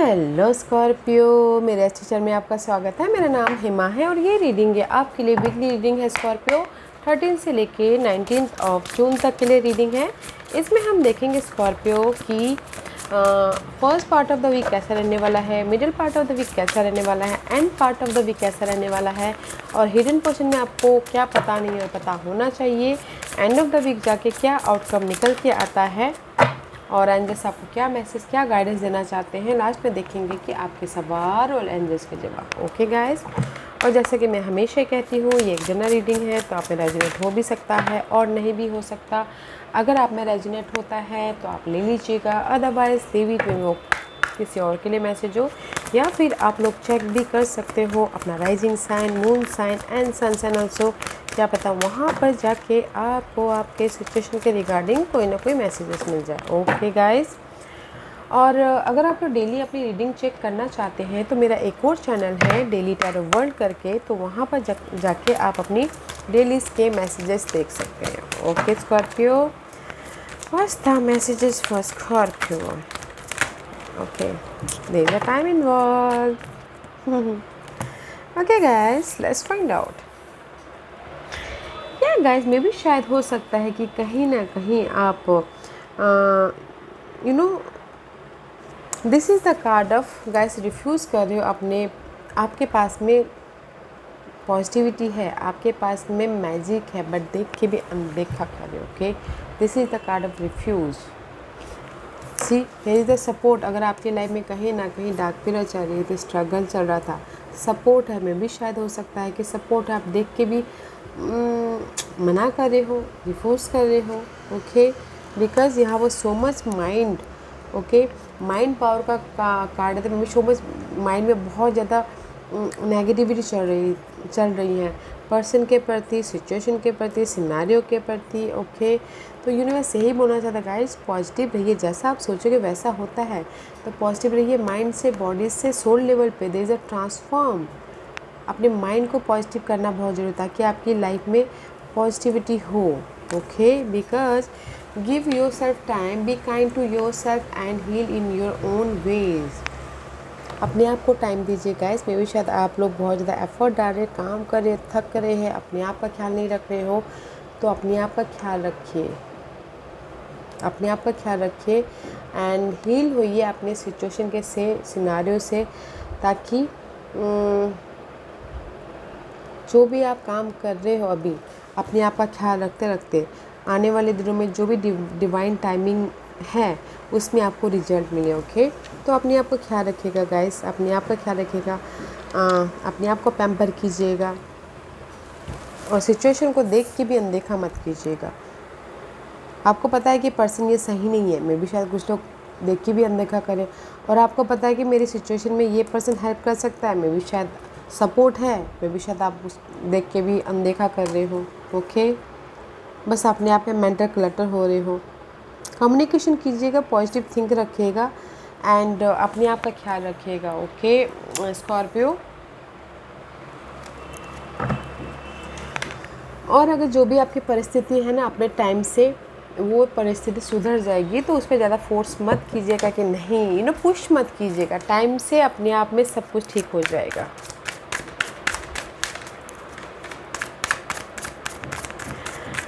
Hello Scorpio, मेरे अच्छे channel में आपका स्वागत है। मेरा नाम हिमा है और ये रीडिंग है आपके लिए वीकली रीडिंग है स्कॉर्पियो 13 से लेके 19 ऑफ जून तक के लिए रीडिंग है। इसमें हम देखेंगे स्कॉर्पियो की first part of the week कैसा रहने वाला है, middle part of the week कैसा रहने वाला है, end part of the week कैसा रहने वाला है, और हिडन पोर्शन में आपको क्या पता नहीं है पता होना चाहिए, एंड ऑफ द वीक जाके क्या आउटकम निकल के आता है, और एंजल्स आपको क्या मैसेज क्या गाइडेंस देना चाहते हैं। लास्ट में देखेंगे कि आपके सवाल और एंजल्स के जवाब। ओके गाइस, और जैसे कि मैं हमेशा कहती हूँ ये एक जनरल रीडिंग है, तो आप में रेजोनेट हो भी सकता है और नहीं भी हो सकता। अगर आप में रेजोनेट होता है तो आप ले लीजिएगा, अदरवाइज लीव इट में वो किसी और के लिए मैसेज हो, या फिर आप लोग चेक भी कर सकते हो अपना rising sign, moon sign and sun sign also. क्या पता वहाँ पर जाके आपको आपके सिचुएशन के रिगार्डिंग कोई ना कोई मैसेजेस मिल जाए। ओके गाइस, और अगर आप लोग डेली अपनी रीडिंग चेक करना चाहते हैं तो मेरा एक और चैनल है डेली टैरो वर्ल्ड करके, तो वहाँ पर जाके आप अपनी डेली के मैसेजेस देख सकते हैं। Okay Scorpio, what's the messages for Scorpio? Okay, there's a time involved. Okay guys, let's find out. Yeah guys, मे भी शायद हो सकता है कि कहीं ना कहीं आप this is the card of guys refuse कर रहे हो अपने, आपके पास में पॉजिटिविटी है, आपके पास में मैजिक है, बट देख के भी अनदेखा कर रहे हो। Okay, this is the card of refuse. See here is the support. अगर आपकी लाइफ में कहीं ना कहीं डार्क पीरियड चल रही थी, स्ट्रगल चल रहा था, सपोर्ट है। में भी शायद हो सकता है कि सपोर्ट है, आप देख के भी मना कर रहे हो, रिफ्यूज़ कर रहे हो। ओके, बिकॉज यहाँ वो so much mind, okay, mind power का कार्ड है। तो सो मच माइंड में बहुत ज़्यादा नेगेटिविटी चल रही है पर्सन के प्रति, सिचुएशन के प्रति, सिनारियो के प्रति। ओके, तो यूनिवर्स यही बोलना चाहता है गाइस, पॉजिटिव रहिए, जैसा आप सोचोगे वैसा होता है। तो पॉजिटिव रहिए, माइंड से, बॉडी से, सोल लेवल पे देयर इज़ अ ट्रांसफॉर्म। अपने माइंड को पॉजिटिव करना बहुत ज़रूरी, ताकि आपकी लाइफ में पॉजिटिविटी हो। Okay, because give yourself time, be kind to yourself and heal in your own ways. अपने आप को टाइम दीजिए गाइस। मे भी शायद आप लोग बहुत ज़्यादा एफर्ट डाल रहे, काम कर रहे, थक रहे हैं, अपने आप का ख्याल नहीं रख रहे हो, तो अपने आप का ख्याल रखिए, अपने आप का ख्याल रखिए एंड हील होइए अपने सिचुएशन के सिनारियो से, ताकि जो भी आप काम कर रहे हो अभी, अपने आप का ख्याल रखते रखते आने वाले दिनों में जो भी डिवाइन टाइमिंग है उसमें आपको रिजल्ट मिले। ओके, तो अपने आप को ख्याल रखिएगा गाइस, अपने आप का ख्याल रखिएगा, अपने आप को पैम्पर कीजिएगा, और सिचुएशन को देख के भी अनदेखा मत कीजिएगा। आपको पता है कि पर्सन ये सही नहीं है, मे भी शायद कुछ लोग देख के भी अनदेखा करें, और आपको पता है कि मेरी सिचुएशन में ये पर्सन हेल्प कर सकता है, मे भी शायद सपोर्ट है, मे भी शायद आप उस देख के भी अनदेखा कर रहे हो। ओके, बस अपने आप में मेंटल क्लटर हो रहे हो। कम्युनिकेशन कीजिएगा, पॉजिटिव थिंक रखिएगा एंड अपने आप का ख्याल रखिएगा। ओके स्कॉर्पियो, और अगर जो भी आपकी परिस्थिति है ना, अपने टाइम से वो परिस्थिति सुधर जाएगी, तो उस पर ज़्यादा फोर्स मत कीजिएगा कि नहीं, पुश मत कीजिएगा। टाइम से अपने आप में सब कुछ ठीक हो जाएगा।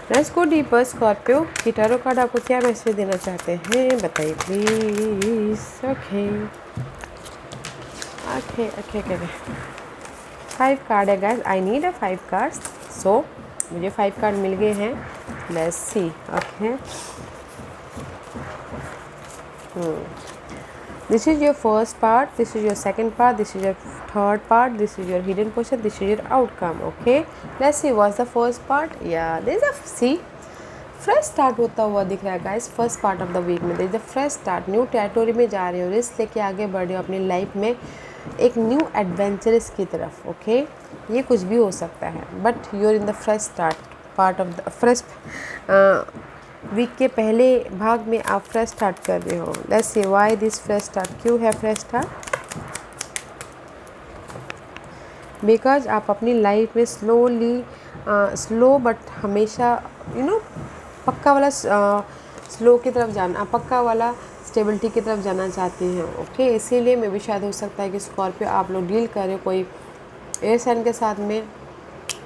लेट्स गो डीपर स्कॉर्पियो, कि टैरो कार्ड आपको क्या मैसेज देना चाहते हैं, बताइए please. Okay okay okay okay, 5 card है guys, I need a 5 cards, so मुझे 5 कार्ड मिल गए हैं। Let's see. Okay, this is your first part, this is your second part, this is your third part, this is your hidden portion, this is your outcome. Okay, let's see what's the first part. Yeah this a see fresh start होता हुआ दिख रहा है guys. First part of the week में this is the fresh start, new territory में जा रहे हो, रिस्क लेके आगे बढ़ रहे हो अपनी लाइफ में, एक न्यू एडवेंचरस की तरफ। ओके, ये कुछ भी हो सकता है, but you are in the fresh start part of the fresh week के पहले भाग में आप फ्रेश स्टार्ट कर रहे हो। Let's see why this fresh start, क्यों है फ्रेश स्टार्ट? बिकॉज आप अपनी लाइफ में स्लो बट हमेशा पक्का वाला स्लो की तरफ जाना, पक्का वाला स्टेबिलिटी की तरफ जाना चाहते हैं। ओके, इसीलिए मे भी शायद हो सकता है कि स्कॉर्पियो आप लोग डील कर रहे हो कोई एयर साइन के साथ में,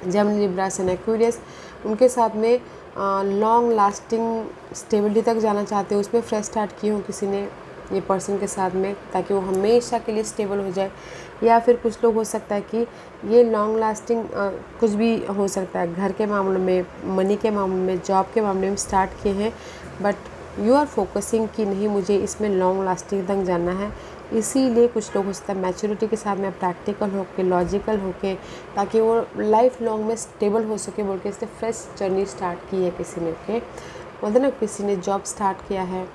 जेमिनी, लिब्रा, एंड एक्वेरियस, उनके साथ में लॉन्ग लास्टिंग स्टेबिलिटी तक जाना चाहते हो, उसमें फ्रेश स्टार्ट किए हो किसी ने ये पर्सन के साथ में, ताकि वो हमेशा के लिए स्टेबल हो जाए। या फिर कुछ लोग हो सकता है कि ये लॉन्ग लास्टिंग कुछ भी हो सकता है, घर के मामलों में, मनी के मामलों में, जॉब के मामले में स्टार्ट किए हैं, बट यू आर फोकसिंग कि नहीं मुझे इसमें लॉन्ग लास्टिंग तक जाना है। इसीलिए कुछ लोग हो सकता है मैच्योरिटी के साथ में प्रैक्टिकल होके, लॉजिकल होके, ताकि वो लाइफ लॉन्ग में स्टेबल हो सके बोल के इसने फ्रेश जर्नी स्टार्ट की है किसी ने। ओके, बोलते ना किसी ने जॉब स्टार्ट किया है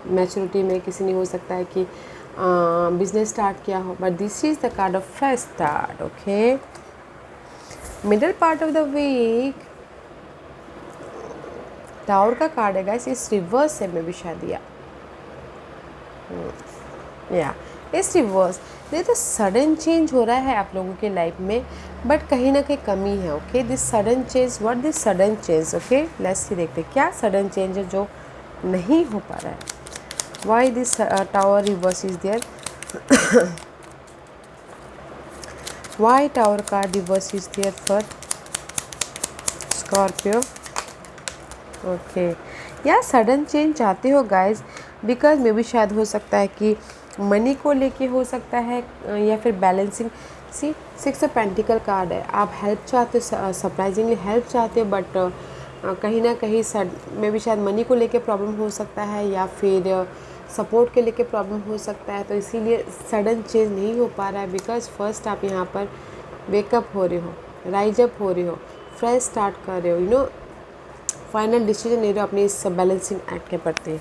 मैच्योरिटी में, किसी ने हो सकता है कि बिजनेस स्टार्ट किया हो, but this is the card of fresh start. Okay, middle part of the week tower का कार्ड है गाइस, इस रिवर्स से में भी शायद या इस रिवर्स ये तो सडन चेंज हो रहा है आप लोगों के लाइफ में, बट कहीं ना कहीं कमी है। Okay, this sudden change, what this sudden change? Okay, let's सी, देखते क्या सडन चेंज है जो नहीं हो पा रहा है। Why this tower reverse is there? Why tower card reverse is there for Scorpio? Okay, या सडन चेंज चाहते हो गाइज, बिकॉज मे भी शायद हो सकता है कि मनी को लेके हो सकता है, या फिर balancing. See 6 of pentacle card है, आप हेल्प चाहते हो, सरप्राइजिंगली हेल्प चाहते हो, बट कहीं ना कहीं मे भी शायद मनी को लेके प्रॉब्लम हो सकता है, या फिर सपोर्ट के लेके प्रॉब्लम हो सकता है। तो इसीलिए सडन चेंज नहीं हो पा रहा है, बिकॉज फर्स्ट आप यहाँ पर वेकअप हो रहे हो, राइज अप हो रहे हो, फ्रेश स्टार्ट कर रहे हो, यू नो फाइनल डिसीजन ले रहे हो अपनी इस बैलेंसिंग एक्ट के प्रति।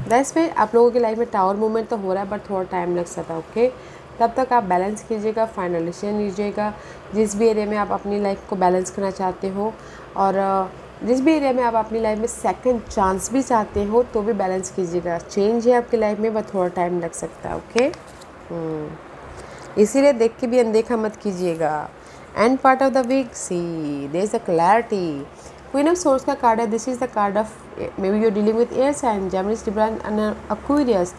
दैट्स में आप लोगों की लाइफ में टावर मूवमेंट तो हो रहा है, बट थोड़ा टाइम लग सकता है। ओके, तब तक आप बैलेंस कीजिएगा, फाइनल डिसीजन लीजिएगा। जिस भी एरिया में आप अपनी लाइफ को बैलेंस करना चाहते हो, और जिस भी एरिया में आप अपनी लाइफ में सेकंड चांस भी चाहते हो, तो भी बैलेंस कीजिएगा। चेंज है आपकी लाइफ में, बट थोड़ा टाइम लग सकता है। ओके, इसीलिए देख के भी अनदेखा मत कीजिएगा। End part of the week, see there is a clarity. Queen of swords का कार्ड है, this is the card of maybe you dealing with air sign, Gemini, Libra and Aquarius.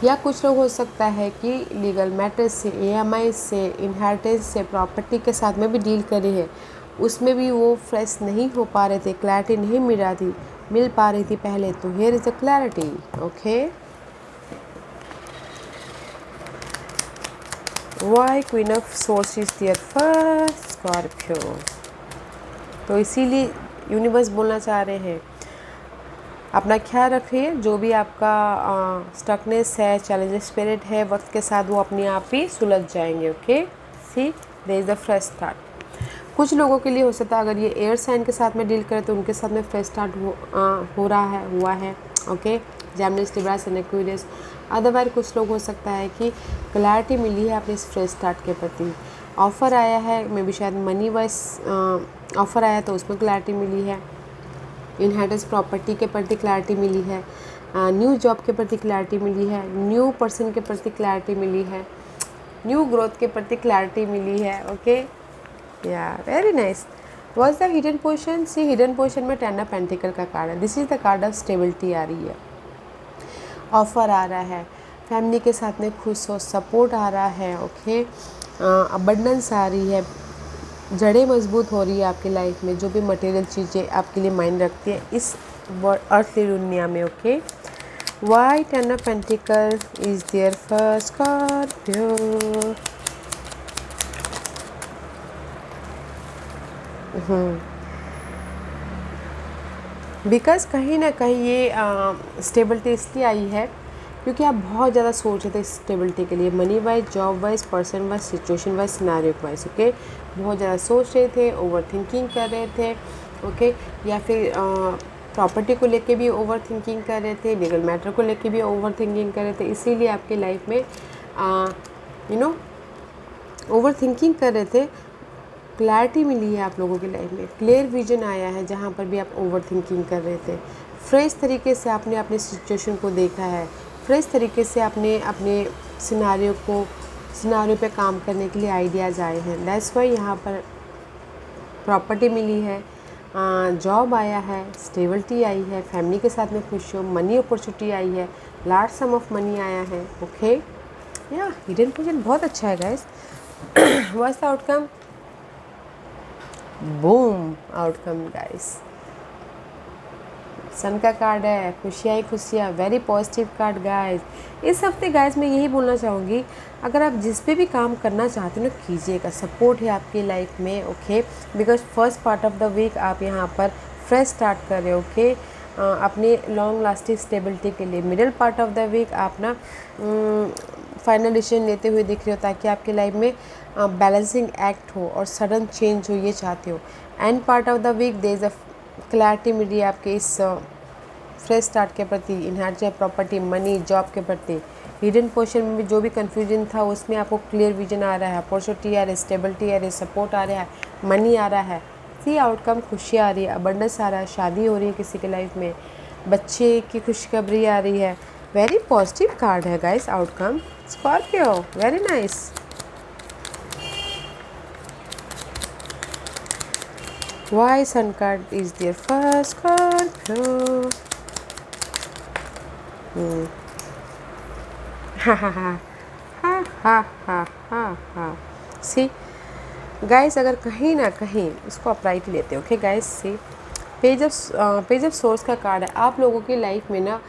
या कुछ लोग हो सकता है कि लीगल मैटर्स से, EMI से, इनहेरिटेंस से, प्रॉपर्टी के साथ में भी डील करे हैं, उसमें भी वो फ्रेश नहीं हो पा रहे थे, क्लैरिटी नहीं मिल पा रही थी पहले। तो here is the clarity. Okay, why queen of swords is there for Scorpio? तो इसीलिए यूनिवर्स बोलना चाह रहे हैं अपना ख्याल रखिए। जो भी आपका स्टकनेस है, चैलेंज स्पिरिट है, वक्त के साथ वो अपने आप ही सुलझ जाएंगे। Okay, see there is the fresh start. कुछ लोगों के लिए हो सकता है अगर ये एयर साइन के साथ में डील करें तो उनके साथ में फ्रेश स्टार्ट हुआ है। Okay, Gemini, Libra and Aquarius. Otherwise कुछ लोग हो सकता है कि क्लैरिटी मिली है अपने इस फ्रेश स्टार्ट के प्रति, ऑफ़र आया है, मे बी शायद मनी वाइज ऑफ़र आया तो उसमें क्लैरिटी मिली है, इनहेरिटेंस प्रॉपर्टी के प्रति क्लैरिटी मिली है, न्यू जॉब के प्रति क्लैरिटी मिली है, न्यू पर्सन के प्रति क्लैरिटी मिली है, न्यू ग्रोथ के प्रति क्लैरिटी मिली है। Okay, yeah very nice. Was the hidden position? See hidden position में 10 ऑफ पेंटिकल का कार्ड है, this is the card of stability आ रही है, ऑफ़र आ रहा है, फैमिली के साथ में खुश हो, सपोर्ट आ रहा है। ओके, अबंडेंस आ रही है, जड़ें मजबूत हो रही है आपकी लाइफ में, जो भी मटेरियल चीज़ें आपके लिए मायने रखती है इस अर्थली दुनिया में। Okay, why 10 of pentacle is there for Scorpio? Because कहीं ना कहीं ये स्टेबिलिटी इसलिए आई है क्योंकि आप बहुत ज़्यादा सोच रहे थे स्टेबिलिटी के लिए, money wise, job wise, person wise, situation wise, scenario wise. Okay, बहुत ज़्यादा सोच रहे थे, ओवर थिंकिंग कर रहे थे। ओके, या फिर प्रॉपर्टी को लेके भी ओवर थिंकिंग कर रहे थे, लीगल मैटर को लेके भी ओवर थिंकिंग कर रहे थे। इसीलिए आपकी लाइफ में ओवर थिंकिंग कर रहे थे। क्लैरिटी मिली है आप लोगों की लाइफ में, क्लियर विजन आया है जहाँ पर भी आप ओवर थिंकिंग कर रहे थे। फ्रेश तरीके से आपने अपने सिचुएशन को देखा है, फ्रेश तरीके से आपने अपने सिनारियो पे काम करने के लिए आइडियाज़ आए हैं। दैट्स वाई यहाँ पर प्रॉपर्टी मिली है, जॉब आया है, स्टेबिलिटी आई है, फैमिली के साथ में खुश हो, मनी अपॉर्चुनिटी आई है, लार्ज सम ऑफ मनी आया है। ओके, या हिडन पोजीशन बहुत अच्छा है guys. What's the outcome? Boom outcome guys, sun का कार्ड है, खुशियाँ ही खुशियाँ, वेरी पॉजिटिव कार्ड गाइस। इस हफ्ते गाइस मैं यही बोलना चाहूँगी, अगर आप जिस पे भी काम करना चाहते हो ना कीजिएगा, सपोर्ट है आपकी लाइफ में। Okay, because first part of the week आप यहाँ पर फ्रेश स्टार्ट कर रहे हो। ओके, अपनी लॉन्ग लास्टिंग स्टेबिलिटी के लिए। Middle part of the week आप ना फाइनल डिसीजन लेते हुए दिख रहे हो, ताकि आपकी लाइफ में बैलेंसिंग एक्ट हो और सडन चेंज हो, ये चाहते हो। End part of the week there is a clarity मिल रही है आपके इस फ्रेश स्टार्ट के प्रति, इनहेरिट चाहे प्रॉपर्टी, मनी, जॉब के प्रति। हिडन पोजीशन में भी जो भी कंफ्यूजन था उसमें आपको क्लियर विजन आ रहा है, अपॉर्चुनिटी आ रही है, स्टेबिलिटी आ रही है, सपोर्ट आ रहा है, मनी आ रहा है, सी आउटकम, खुशियाँ आ रही है, अबंडेंस आ रहा है, शादी हो रही है किसी के लाइफ में, बच्चे की खुशखबरी आ रही है। वेरी पॉजिटिव कार्ड है guys outcome. Scorpio, very nice. Why sun card is there first? Scorpio. Ha ha ha ha ha ha ha ha. See, guys, अगर कहीं ना कहीं इसको अपराइट लेते हो, okay guys, see page of swords का card है। आप लोगों की लाइफ में ना,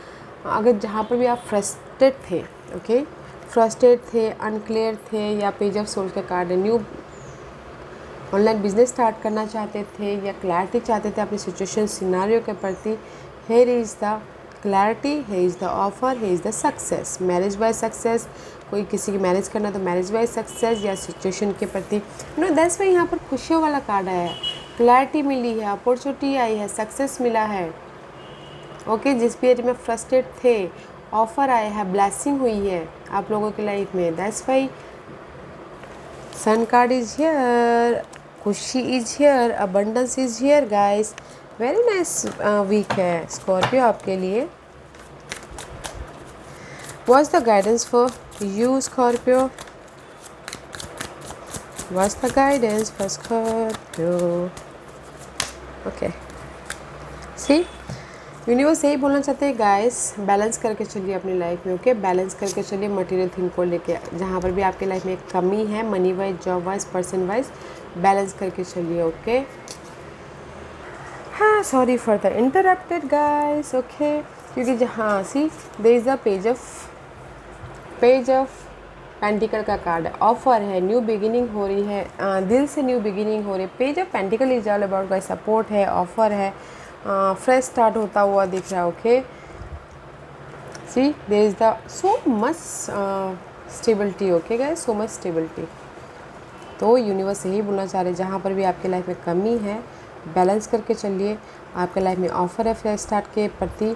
अगर जहाँ पर भी आप फ्रस्ट्रेट थे, ओके, फ्रस्ट्रेट थे, अनक्लियर थे, या पेज ऑफ सोर्स का कार्ड है। न्यू ऑनलाइन बिजनेस स्टार्ट करना चाहते थे या क्लैरिटी चाहते थे अपनी सिचुएशन सिनारियो के प्रति, here is the clarity, here is the offer, here is the success. Marriage by success, कोई किसी की मैरिज करना तो मैरिज बाय सक्सेस, या सिचुएशन के प्रति नो दैट्स वाई यहाँ पर खुशियों वाला कार्ड आया है। क्लैरिटी मिली है, अपॉर्चुनिटी आई है, सक्सेस मिला है। ओके, जिस भी एरिया में फ्रस्ट्रेट थे, ऑफर आया है, ब्लेसिंग हुई है आप लोगों की लाइफ में। That's why sun card is here, खुशी is here, abundance is here guys. Very nice week है स्कॉर्पियो आपके लिए। What's the guidance for you Scorpio? What's the guidance for Scorpio? Okay, see universe यही बोलना चाहते हैं guys, balance करके चलिए अपनी लाइफ में। ओके, बैलेंस करके चलिए मटेरियल थिंग को लेके। जहाँ पर भी आपकी लाइफ में एक कमी है, money wise, job wise, person wise, balance करके चलिए। ओके, हाँ, sorry for the interrupted guys. Okay, क्योंकि जहाँ see there is the page of pentacle का कार्ड है, ऑफर है, न्यू बिगिनिंग हो रही है, दिल से न्यू बिगिनिंग हो रही है। Page of pentacle is all about guys, support है, ऑफर है, फ्रेश स्टार्ट होता हुआ दिख रहा है। Okay, see there is the so much stability. Okay guys, so much stability. तो यूनिवर्स यही बोलना चाह रहे हैं, जहाँ पर भी आपके लाइफ में कमी है, बैलेंस करके चलिए। आपके लाइफ में ऑफर है फ्रेश स्टार्ट के प्रति।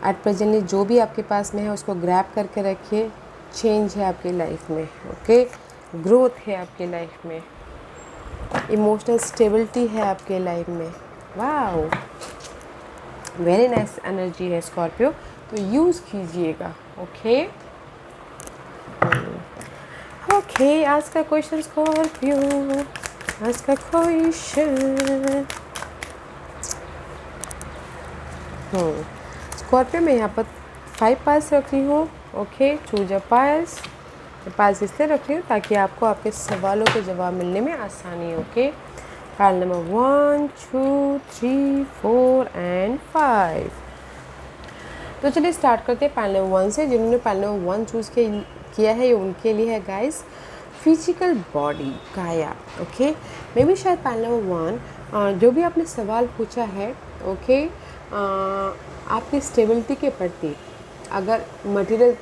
एट प्रेजेंटली जो भी आपके पास में है उसको ग्रैब करके रखिए। चेंज है आपकी लाइफ में। ओके, ग्रोथ है आपकी लाइफ में, इमोशनल स्टेबिलिटी है आपके लाइफ में। वाओ, वेरी नाइस एनर्जी है स्कॉर्पियो, तो यूज़ कीजिएगा। ओके ओके, आज का क्वेश्चन स्कॉर्पियो, आज का क्वेश्चन स्कॉर्पियो में यहाँ पर 5 पाइल्स रख रही हूँ। Okay, choose a piles. Piles इसलिए रख रही हूँ ताकि आपको आपके सवालों के जवाब मिलने में आसानी हो। Okay, pile number 1, 2, 3, 4 and 5। तो चलिए स्टार्ट करते हैं पाइल नंबर 1 से। जिन्होंने पाइल नंबर 1 चूज़ किया है ये उनके लिए है गाइस, फिजिकल बॉडी, काया। ओके, मे भी शायद पाइल नंबर 1 जो भी आपने सवाल पूछा है, ओके, आपकी स्टेबिलिटी के प्रति, अगर मटेरियल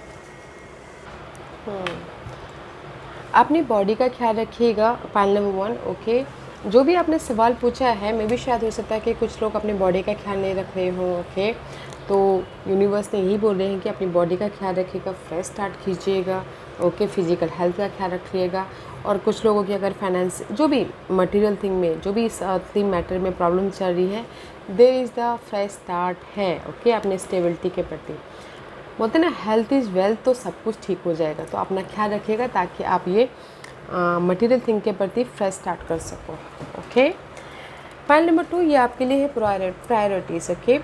अपनी बॉडी का ख्याल रखिएगा। पाइल नंबर 1, ओके, जो भी आपने सवाल पूछा है, मे भी शायद हो सकता है कि कुछ लोग अपनी बॉडी का ख्याल नहीं रख रहे हों। ओके, तो यूनिवर्स ने यही बोल रहे हैं कि अपनी बॉडी का ख्याल रखिएगा, फ्रेश स्टार्ट कीजिएगा। ओके, फिजिकल हेल्थ का ख्याल रखिएगा। और कुछ लोगों की अगर फाइनेंस, जो भी मटेरियल थिंग में, जो भी इस अर्थिंग मैटर में प्रॉब्लम चल रही है, there is the fresh start है। ओके, अपने स्टेबिलिटी के प्रति बोलते हैं ना, हेल्थ इज़ वेल्थ, तो सब कुछ ठीक हो जाएगा। तो अपना ख्याल रखिएगा ताकि आप ये मटेरियल थिंग के प्रति फ्रेश स्टार्ट कर सको। ओके, पॉइंट नंबर 2 ये आपके लिए है प्रायोरिटीज़। ओके,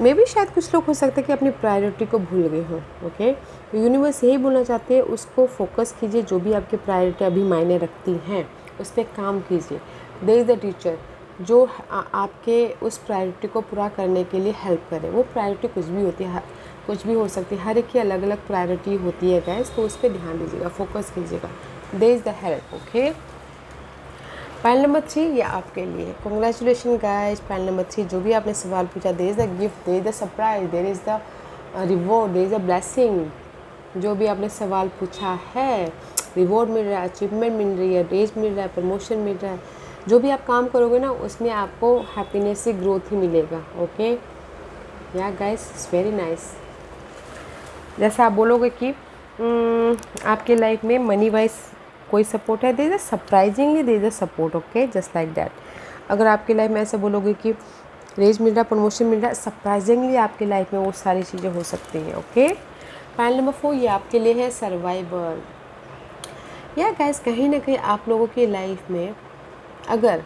मे भी शायद कुछ लोग हो सकते हैं कि अपनी प्रायोरिटी को भूल गए हों। ओके, यूनिवर्स यही बोलना चाहते हैं, उसको फोकस कीजिए, जो भी आपकी प्रायोरिटी अभी मायने रखती हैं उस पर काम कीजिए। देयर इज़ द टीचर जो आपके उस प्रायोरिटी को पूरा करने के लिए हेल्प करे। वो प्रायोरिटी कुछ भी होती है, कुछ भी हो सकती है, हर एक की अलग अलग प्रायोरिटी होती है गाइस, तो उस पर ध्यान दीजिएगा, फोकस कीजिएगा। There is the help. Okay, pile number 3 ये आपके लिए। कॉन्ग्रेचुलेशन गाइस, पाइल नंबर 3 जो भी आपने सवाल पूछा, there is the gift, there is the surprise, there is the reward, there is the blessing. जो भी आपने सवाल पूछा है, रिवॉर्ड मिल रहा है, अचीवमेंट मिल रही है, रेज मिल रहा है, प्रमोशन मिल रहा है। जो भी आप काम करोगे ना उसमें आपको हैप्पीनेस से ग्रोथ ही मिलेगा। ओके या गाइस, इट्स वेरी नाइस। जैसे आप बोलोगे कि आपके लाइफ में मनी वाइज कोई सपोर्ट है, there is surprisingly there is support. Okay, just like that. अगर आपकी लाइफ में ऐसे बोलोगे कि रेज मिल रहा है, प्रमोशन मिल रहा है, सरप्राइजिंगली आपकी लाइफ में वो सारी चीज़ें हो सकती हैं। ओके, पॉइंट नंबर 4 ये आपके लिए है सर्वाइवल। या गाइस, कहीं ना कहीं आप लोगों की लाइफ में अगर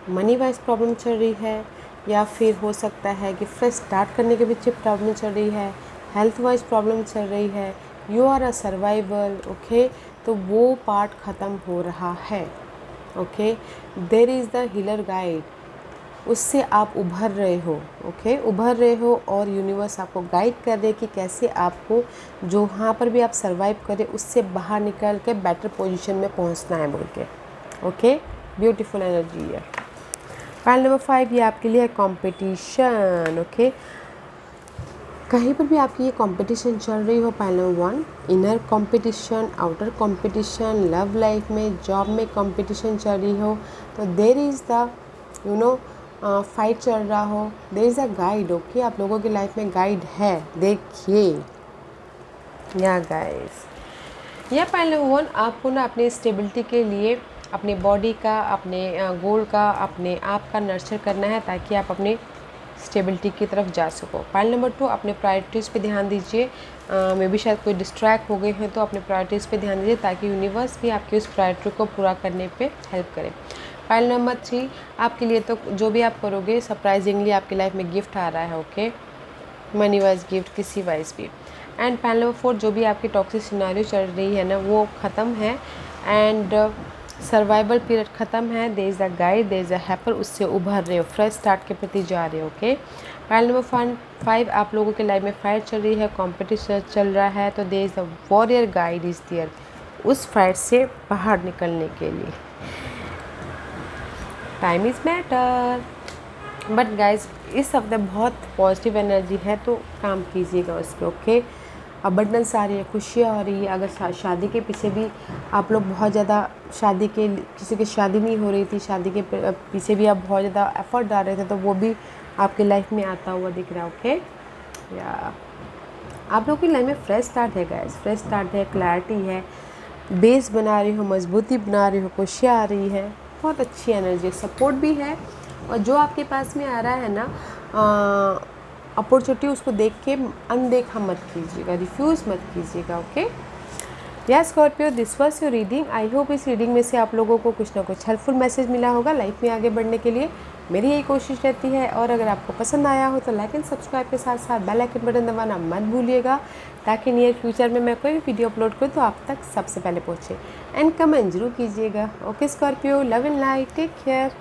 मनी वाइज प्रॉब्लम चल रही है, या फिर हो सकता है कि फ्रेश स्टार्ट करने के पीछे प्रॉब्लम चल रही है, हेल्थ वाइज प्रॉब्लम चल रही है, you are a survival. Okay, तो वो पार्ट ख़त्म हो रहा है। Okay, there is the healer guide, उससे आप उभर रहे हो। ओके, उभर रहे हो और यूनिवर्स आपको गाइड कर रहे कि कैसे आपको जो वहाँ पर भी आप सर्वाइव करें उससे बाहर निकल के बेटर पोजीशन में पहुँचना है बोल के। ओके, ब्यूटीफुल एनर्जी है। पॉइंट नंबर 5 ये आपके लिए है कंपटीशन। ओके, कहीं पर भी आपकी ये कंपटीशन चल रही हो, point number 1 inner competition, outer competition, love life में, जॉब में कंपटीशन चल रही हो, तो देयर इज़ द फाइट चल रहा हो, there is a guide. Okay, आप लोगों की लाइफ में गाइड है, देखिए या गाइस। यह पॉइंट नंबर 1 आपको ना अपनी स्टेबिलिटी के लिए अपने बॉडी का, अपने गोल का, अपने आप का नर्चर करना है ताकि आप अपने स्टेबिलिटी की तरफ जा सको। पॉइंट नंबर 2 अपने प्रायोरिटीज़ पे ध्यान दीजिए। मे भी शायद कोई डिस्ट्रैक्ट हो गए हैं तो अपने प्रायोरिटीज़ पे ध्यान दीजिए ताकि यूनिवर्स भी आपकी उस प्रायोरिटी को पूरा करने पे हेल्प करे। पॉइंट नंबर 3 आपके लिए तो जो भी आप करोगे सरप्राइजिंगली आपकी लाइफ में गिफ्ट आ रहा है। ओके, मनी वाइज गिफ्ट, किसी वाइज भी। एंड पॉइंट नंबर 4 जो भी आपकी टॉक्सिक सिनेरियो चल रही है ना वो ख़त्म है, एंड सर्वाइवल पीरियड ख़त्म है। There is a guide, there is a helper, उससे उभर रहे हो, फ्रेश स्टार्ट के प्रति जा रहे हो। ओके, पॉइंट नंबर 5 आप लोगों के लाइफ में फाइट चल रही है, कॉम्पिटिशन चल रहा है, तो there is a warrior guide is there, उस फाइट से बाहर निकलने के लिए। Time is matter. But guys इस हफ्ते बहुत पॉजिटिव एनर्जी है तो काम कीजिएगा उस पर। ओके, अबंडेंस आ रही है, खुशियाँ आ रही है। अगर शादी के पीछे भी आप लोग बहुत ज़्यादा शादी के किसी की शादी नहीं हो रही थी, शादी के पीछे भी आप बहुत ज़्यादा एफर्ट डाल रहे थे, तो वो भी आपकी लाइफ में आता हुआ दिख रहा है। ओके, या आप लोग की लाइफ में फ्रेश स्टार्ट है गाइस, फ्रेश स्टार्ट है, क्लैरिटी है, बेस बना रही हो, मजबूती बना रही हो, खुशियाँ आ रही है, बहुत अच्छी एनर्जी, सपोर्ट भी है। और जो आपके पास में आ रहा है ना अपॉर्चुनिटी, उसको देख के अनदेखा मत कीजिएगा, रिफ्यूज़ मत कीजिएगा। ओके, या Scorpio, this was your reading. I hope इस रीडिंग में से आप लोगों को कुछ ना कुछ हेल्पफुल मैसेज मिला होगा लाइफ में आगे बढ़ने के लिए। मेरी यही कोशिश रहती है। और अगर आपको पसंद आया हो तो लाइक एंड सब्सक्राइब के साथ साथ बेल आइकन बटन दबाना मत भूलिएगा, ताकि नियर फ्यूचर में मैं कोई भी वीडियो अपलोड करूँ तो आप तक सबसे पहले पहुँचे। एंड कमेंट जरूर कीजिएगा। Okay Scorpio, love and light, take care.